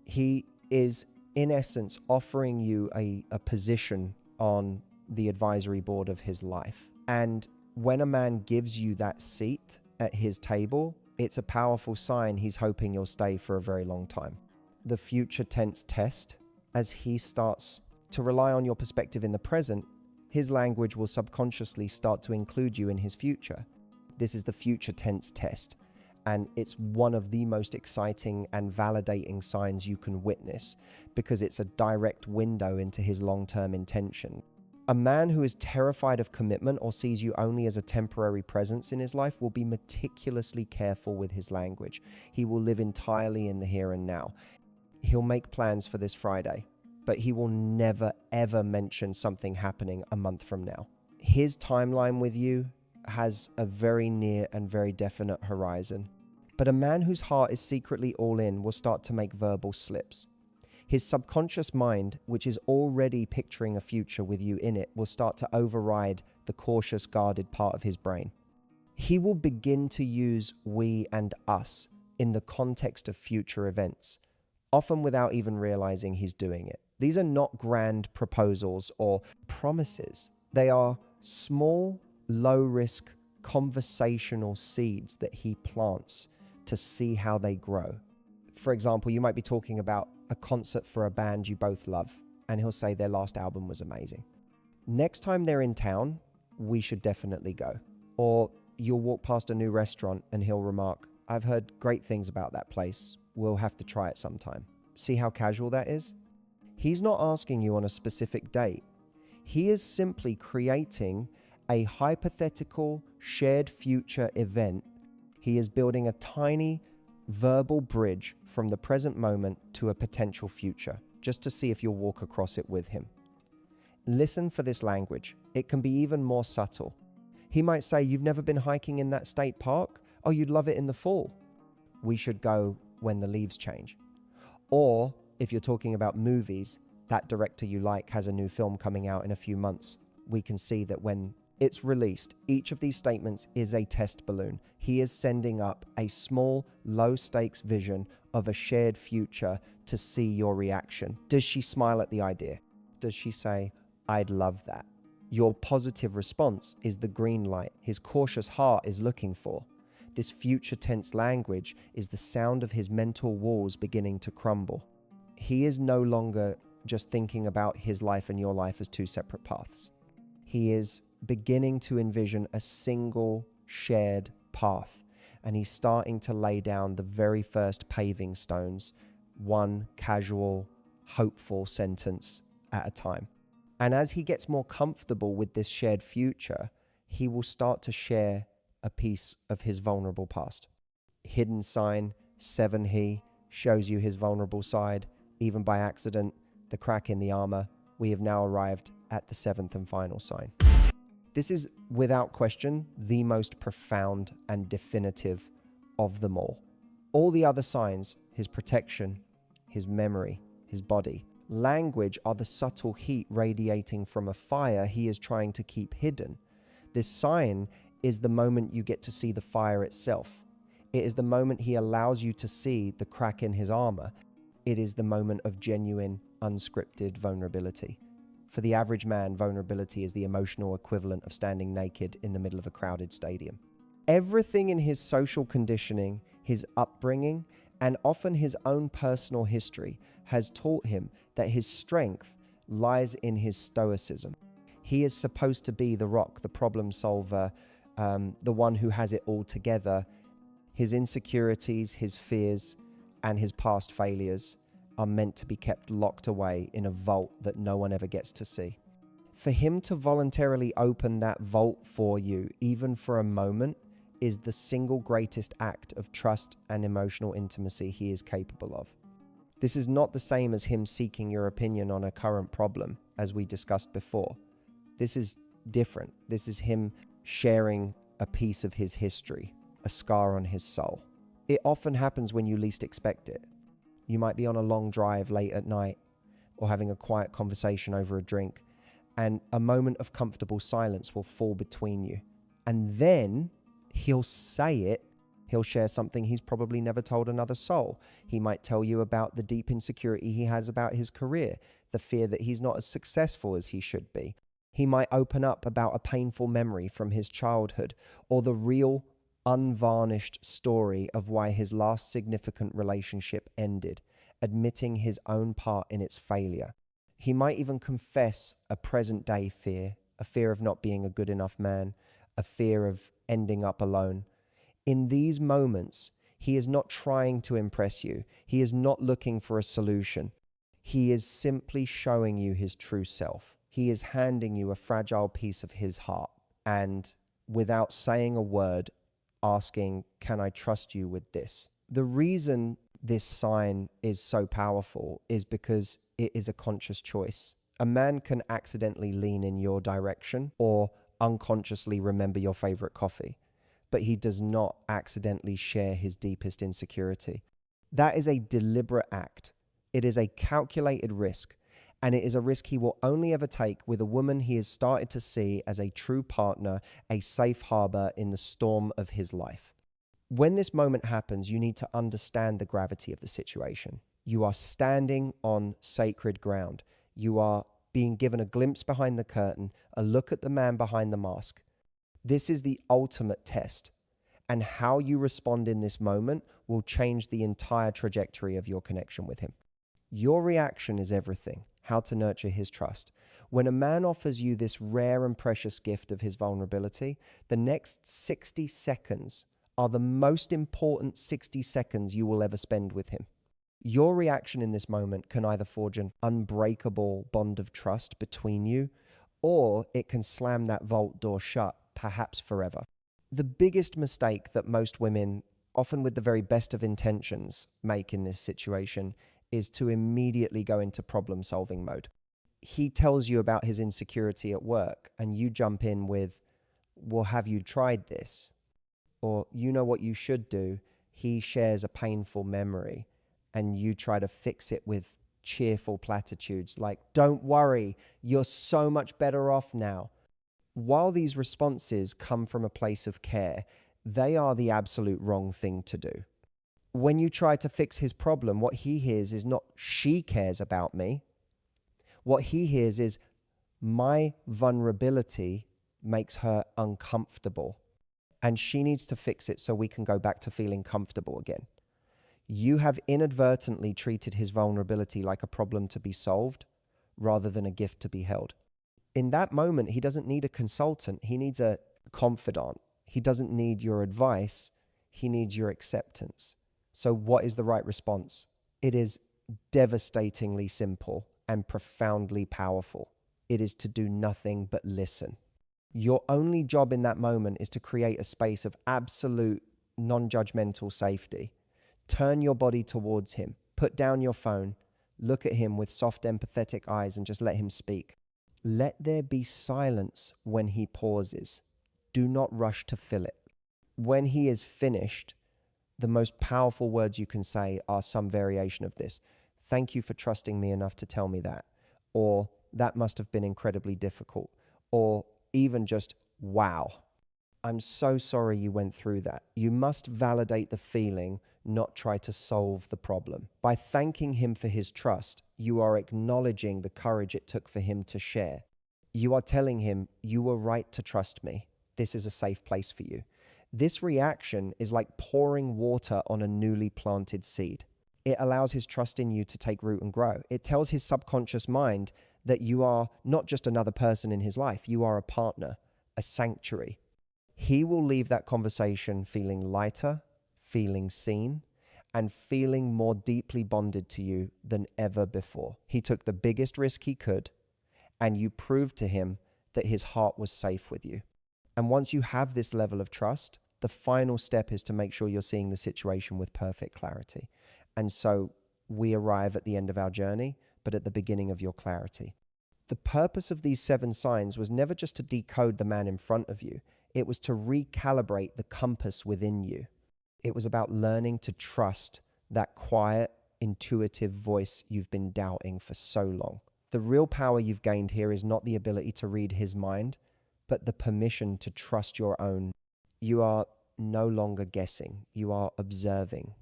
He is, in essence, offering you a position on the advisory board of his life. And when a man gives you that seat at his table, it's a powerful sign he's hoping you'll stay for a very long time. The future tense test, as he starts to rely on your perspective in the present, his language will subconsciously start to include you in his future. This is the future tense test, and it's one of the most exciting and validating signs you can witness because it's a direct window into his long-term intention. A man who is terrified of commitment or sees you only as a temporary presence in his life will be meticulously careful with his language. He will live entirely in the here and now. He'll make plans for this Friday, but he will never, ever mention something happening a month from now. His timeline with you has a very near and very definite horizon. But a man whose heart is secretly all in will start to make verbal slips. His subconscious mind, which is already picturing a future with you in it, will start to override the cautious, guarded part of his brain. He will begin to use we and us in the context of future events, often without even realizing he's doing it. These are not grand proposals or promises. They are small, low-risk conversational seeds that he plants to see how they grow. For example, you might be talking about a concert for a band you both love, and he'll say their last album was amazing. Next time they're in town, we should definitely go. Or you'll walk past a new restaurant and he'll remark, I've heard great things about that place. We'll have to try it sometime. See how casual that is? He's not asking you on a specific date. He is simply creating a hypothetical shared future event. He is building a tiny verbal bridge from the present moment to a potential future, just to see if you'll walk across it with him. Listen for this language. It can be even more subtle. He might say, you've never been hiking in that state park? Oh, you'd love it in the fall. We should go when the leaves change. Or if you're talking about movies, that director you like has a new film coming out in a few months. We can see that when it's released, each of these statements is a test balloon. He is sending up a small, low-stakes vision of a shared future to see your reaction. Does she smile at the idea? Does she say, I'd love that? Your positive response is the green light his cautious heart is looking for. This future tense language is the sound of his mental walls beginning to crumble. He is no longer just thinking about his life and your life as two separate paths. He is beginning to envision a single shared path, and he's starting to lay down the very first paving stones, one casual, hopeful sentence at a time. And as he gets more comfortable with this shared future, he will start to share a piece of his vulnerable past. Hidden sign, 7 he, shows you his vulnerable side. Even by accident, the crack in the armor. We have now arrived at the 7th and final sign. This is, without question, the most profound and definitive of them all. All the other signs, his protection, his memory, his body, language, are the subtle heat radiating from a fire he is trying to keep hidden. This sign is the moment you get to see the fire itself. It is the moment he allows you to see the crack in his armor. It is the moment of genuine, unscripted vulnerability. For the average man, vulnerability is the emotional equivalent of standing naked in the middle of a crowded stadium. Everything in his social conditioning, his upbringing, and often his own personal history has taught him that his strength lies in his stoicism. He is supposed to be the rock, the problem solver, the one who has it all together. His insecurities, his fears, and his past failures are meant to be kept locked away in a vault that no one ever gets to see. For him to voluntarily open that vault for you, even for a moment, is the single greatest act of trust and emotional intimacy he is capable of. This is not the same as him seeking your opinion on a current problem, as we discussed before. This is different. This is him sharing a piece of his history, a scar on his soul. It often happens when you least expect it. You might be on a long drive late at night or having a quiet conversation over a drink, and a moment of comfortable silence will fall between you. And then he'll say it. He'll share something he's probably never told another soul. He might tell you about the deep insecurity he has about his career, the fear that he's not as successful as he should be. He might open up about a painful memory from his childhood, or the real, unvarnished story of why his last significant relationship ended, admitting his own part in its failure. He might even confess a present-day fear, a fear of not being a good enough man, a fear of ending up alone. In these moments, he is not trying to impress you. He is not looking for a solution. He is simply showing you his true self. He is handing you a fragile piece of his heart, and without saying a word, asking, "Can I trust you with this?" The reason this sign is so powerful is because it is a conscious choice. A man can accidentally lean in your direction or unconsciously remember your favorite coffee, but he does not accidentally share his deepest insecurity. That is a deliberate act. It is a calculated risk, and it is a risk he will only ever take with a woman he has started to see as a true partner, a safe harbor in the storm of his life. When this moment happens, you need to understand the gravity of the situation. You are standing on sacred ground. You are being given a glimpse behind the curtain, a look at the man behind the mask. This is the ultimate test, and how you respond in this moment will change the entire trajectory of your connection with him. Your reaction is everything. How to nurture his trust. When a man offers you this rare and precious gift of his vulnerability, the next 60 seconds are the most important 60 seconds you will ever spend with him. Your reaction in this moment can either forge an unbreakable bond of trust between you, or it can slam that vault door shut, perhaps forever. The biggest mistake that most women, often with the very best of intentions, make in this situation is to immediately go into problem-solving mode. He tells you about his insecurity at work, and you jump in with, "Well, have you tried this?" Or, "You know what you should do." He shares a painful memory, and you try to fix it with cheerful platitudes like, "Don't worry, you're so much better off now." While these responses come from a place of care, they are the absolute wrong thing to do. When you try to fix his problem, what he hears is not, "She cares about me." What he hears is, "My vulnerability makes her uncomfortable, and she needs to fix it so we can go back to feeling comfortable again." You have inadvertently treated his vulnerability like a problem to be solved rather than a gift to be held. In that moment, he doesn't need a consultant. He needs a confidant. He doesn't need your advice. He needs your acceptance. So what is the right response? It is devastatingly simple and profoundly powerful. It is to do nothing but listen. Your only job in that moment is to create a space of absolute non-judgmental safety. Turn your body towards him. Put down your phone. Look at him with soft, empathetic eyes and just let him speak. Let there be silence when he pauses. Do not rush to fill it. When he is finished, the most powerful words you can say are some variation of this. "Thank you for trusting me enough to tell me that." Or, "That must have been incredibly difficult." Or even just, "Wow. I'm so sorry you went through that." You must validate the feeling, not try to solve the problem. By thanking him for his trust, you are acknowledging the courage it took for him to share. You are telling him, "You were right to trust me. This is a safe place for you." This reaction is like pouring water on a newly planted seed. It allows his trust in you to take root and grow. It tells his subconscious mind that you are not just another person in his life, you are a partner, a sanctuary. He will leave that conversation feeling lighter, feeling seen, and feeling more deeply bonded to you than ever before. He took the biggest risk he could, and you proved to him that his heart was safe with you. And once you have this level of trust, the final step is to make sure you're seeing the situation with perfect clarity. And so we arrive at the end of our journey, but at the beginning of your clarity. The purpose of these 7 signs was never just to decode the man in front of you. It was to recalibrate the compass within you. It was about learning to trust that quiet, intuitive voice you've been doubting for so long. The real power you've gained here is not the ability to read his mind, but the permission to trust your own. You are no longer guessing. You are observing.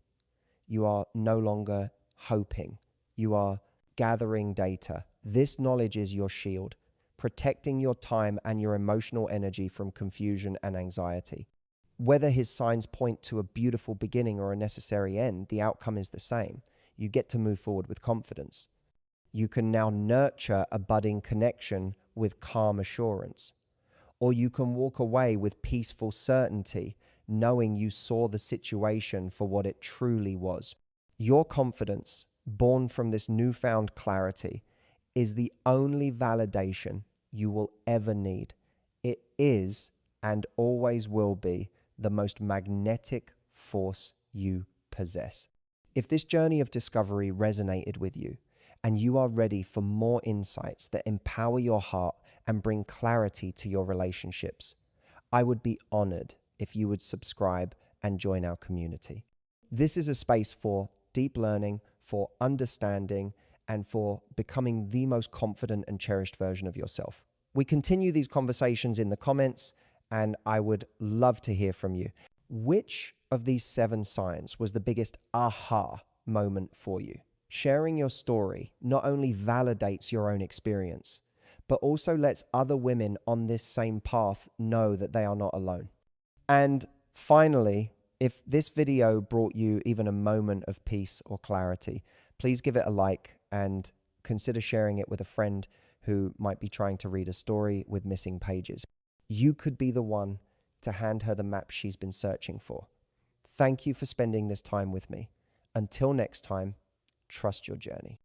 You are no longer hoping. You are gathering data. This knowledge is your shield, protecting your time and your emotional energy from confusion and anxiety. Whether his signs point to a beautiful beginning or a necessary end, the outcome is the same. You get to move forward with confidence. You can now nurture a budding connection with calm assurance. Or you can walk away with peaceful certainty, knowing you saw the situation for what it truly was. Your confidence, born from this newfound clarity, is the only validation you will ever need. It is and always will be the most magnetic force you possess. If this journey of discovery resonated with you, and you are ready for more insights that empower your heart and bring clarity to your relationships, I would be honored if you would subscribe and join our community. This is a space for deep learning, for understanding, and for becoming the most confident and cherished version of yourself. We continue these conversations in the comments, and I would love to hear from you. Which of these 7 signs was the biggest aha moment for you? Sharing your story not only validates your own experience, but also lets other women on this same path know that they are not alone. And finally, if this video brought you even a moment of peace or clarity, please give it a like and consider sharing it with a friend who might be trying to read a story with missing pages. You could be the one to hand her the map she's been searching for. Thank you for spending this time with me. Until next time, trust your journey.